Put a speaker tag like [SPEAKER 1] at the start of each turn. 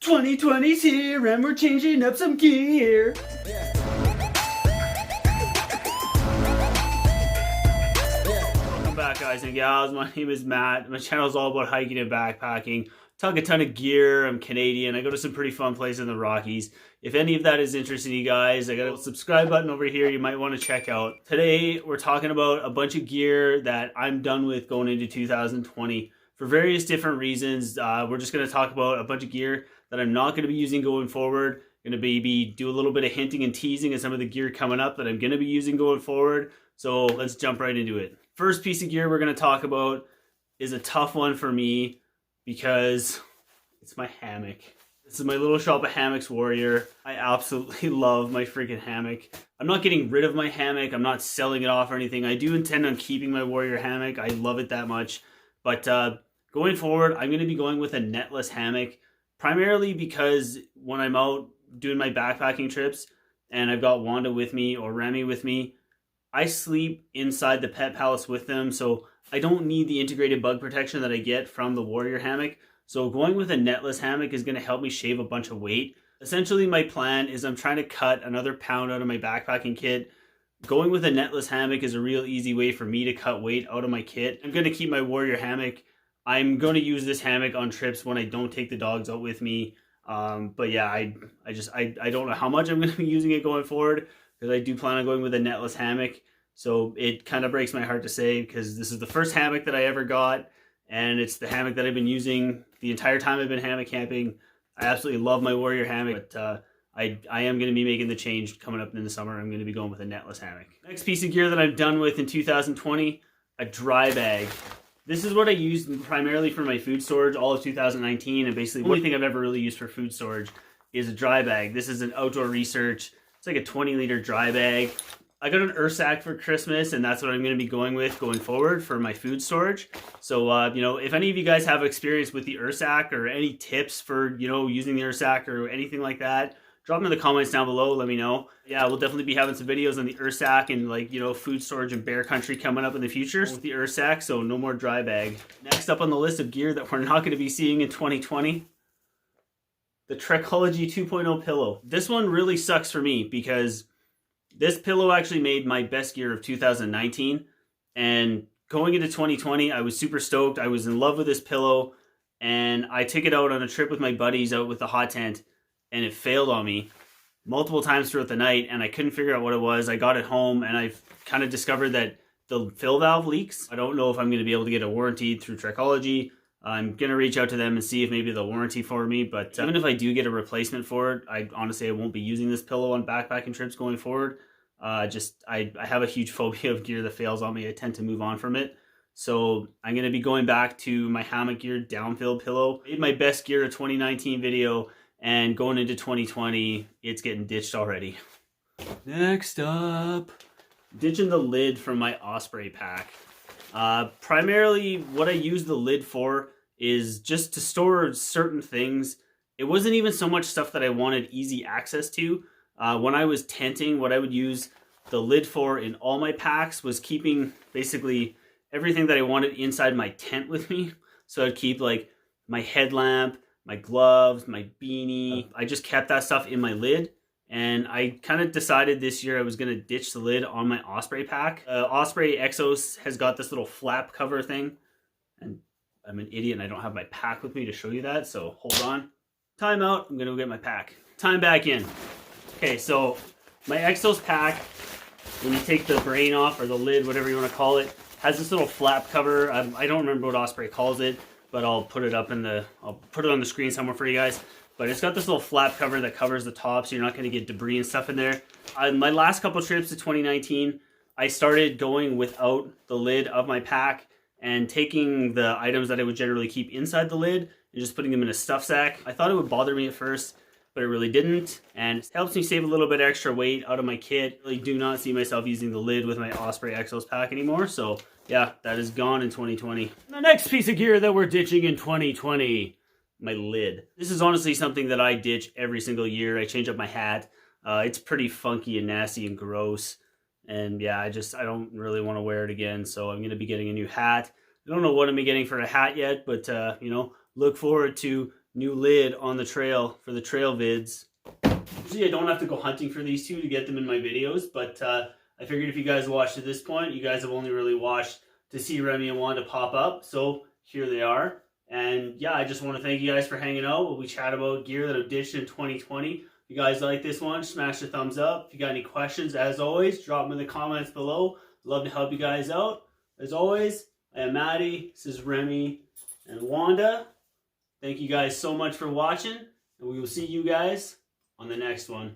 [SPEAKER 1] 2020's here and we're changing up some gear. Welcome back, guys and gals. My name is Matt. My channel is all about hiking and backpacking. Talk a ton of gear. I'm Canadian. I go to some pretty fun places in the Rockies. If any of that is interesting to you guys, I got a subscribe button over here you might want to check out. Today, we're talking about a bunch of gear that I'm done with going into 2020 for various different reasons. We're just going to talk about a bunch of gear that I'm not going to be using going forward. Going to maybe do a little bit of hinting and teasing of some of the gear coming up that I'm going to be using going forward. So let's jump right into it. First piece of gear we're going to talk about is a tough one for me because it's my hammock. This is my Little Shop of Hammocks Warrior. I absolutely love my freaking hammock. I'm not getting rid of my hammock. I'm not selling it off or anything. I do intend on keeping my Warrior hammock. I love it that much. But going forward, I'm going to be going with a netless hammock, primarily because when I'm out doing my backpacking trips and I've got Wanda with me or Remy with me, I sleep inside the Pet Palace with them, so I don't need the integrated bug protection that I get from the Warrior hammock. So going with a netless hammock is going to help me shave a bunch of weight. Essentially, my plan is I'm trying to cut another pound out of my backpacking kit. Going with a netless hammock is a real eeasy way for me to cut weight out of my kit. I'm going to keep my Warrior hammock. I'm going to use this hammock on trips when I don't take the dogs out with me. But yeah, I don't know how much I'm going to be using it going forward, because I do plan on going with a netless hammock. So it kind of breaks my heart to say, because this is the first hammock that I ever got, and it's the hammock that I've been using the entire time I've been hammock camping. I absolutely love my Warrior hammock, but I am going to be making the change coming up in the summer. I'm going to be going with a netless hammock. Next piece of gear that I'm done with in 2020, a dry bag. This is what I used primarily for my food storage all of 2019, and basically the only thing I've ever really used for food storage is a dry bag. This is an Outdoor Research. It's like a 20-liter dry bag. I got an Ursack for Christmas, and that's what I'm going to be going with going forward for my food storage. So, if any of you guys have experience with the Ursack or any tips for, using the Ursack or anything like that, drop them in the comments down below. Let me know. Yeah, we'll definitely be having some videos on the Ursack and food storage and bear country coming up in the future with the Ursack, so no more dry bag. Next up on the list of gear that we're not going to be seeing in 2020, the Trekology 2.0 pillow. This one really sucks for me because this pillow actually made my best gear of 2019, and going into 2020, I was super stoked. I was in love with this pillow, and I took it out on a trip with my buddies out with the hot tent, and it failed on me multiple times throughout the night, and I couldn't figure out what it was. I got it home, and I've kind of discovered that the fill valve leaks. I don't know if I'm going to be able to get a warranty through Trekology. I'm going to reach out to them and see if maybe they'll warranty for me, but even if I do get a replacement for it, I won't be using this pillow on backpacking trips going forward. I have a huge phobia of gear that fails on me. I tend to move on from it. So I'm going to be going back to my hammock gear downfill pillow. I made my best gear of 2019 video, and going into 2020, it's getting ditched already. Next up, ditching the lid from my Osprey pack. Primarily what I use the lid for is just to store certain things. It wasn't even so much stuff that I wanted easy access to. When I was tenting, what I would use the lid for in all my packs was keeping basically everything that I wanted inside my tent with me. So I'd keep like my headlamp, my gloves, my beanie. I just kept that stuff in my lid. And I kind of decided this year I was going to ditch the lid on my Osprey pack. Osprey Exos has got this little flap cover thing. And I'm an idiot and I don't have my pack with me to show you that. So hold on. Time out. I'm going to go get my pack. Time back in. Okay, so my Exos pack, when you take the brain off or the lid, whatever you want to call it, has this little flap cover. I don't remember what Osprey calls it, but I'll put it on the screen somewhere for you guys. But it's got this little flap cover that covers the top, so you're not going to get debris and stuff in there. My last couple trips to 2019, I started going without the lid of my pack and taking the items that I would generally keep inside the lid and just putting them in a stuff sack. I thought it would bother me at first, but it really didn't, and it helps me save a little bit extra weight out of my kit. I really do not see myself using the lid with my Osprey Exos pack anymore, so yeah, that is gone in 2020. The next piece of gear that we're ditching in 2020, my lid. This is honestly something that I ditch every single year. I change up my hat. It's pretty funky and nasty and gross, and yeah, I don't really want to wear it again, so I'm going to be getting a new hat. I don't know what I'm getting for a hat yet, but look forward to new lid on the trail for the trail vids. Usually I don't have to go hunting for these two to get them in my videos, but I figured if you guys watched to this point, you guys have only really watched to see Remy and Wanda pop up, so here they are. And yeah, I just want to thank you guys for hanging out while we chat about gear that I've ditched in 2020. If you guys like this one, smash the thumbs up. If you got any questions, as always, drop them in the comments below. I'd love to help you guys out. As always, I am Matty, this is Remy and Wanda. Thank you guys so much for watching, and we will see you guys on the next one.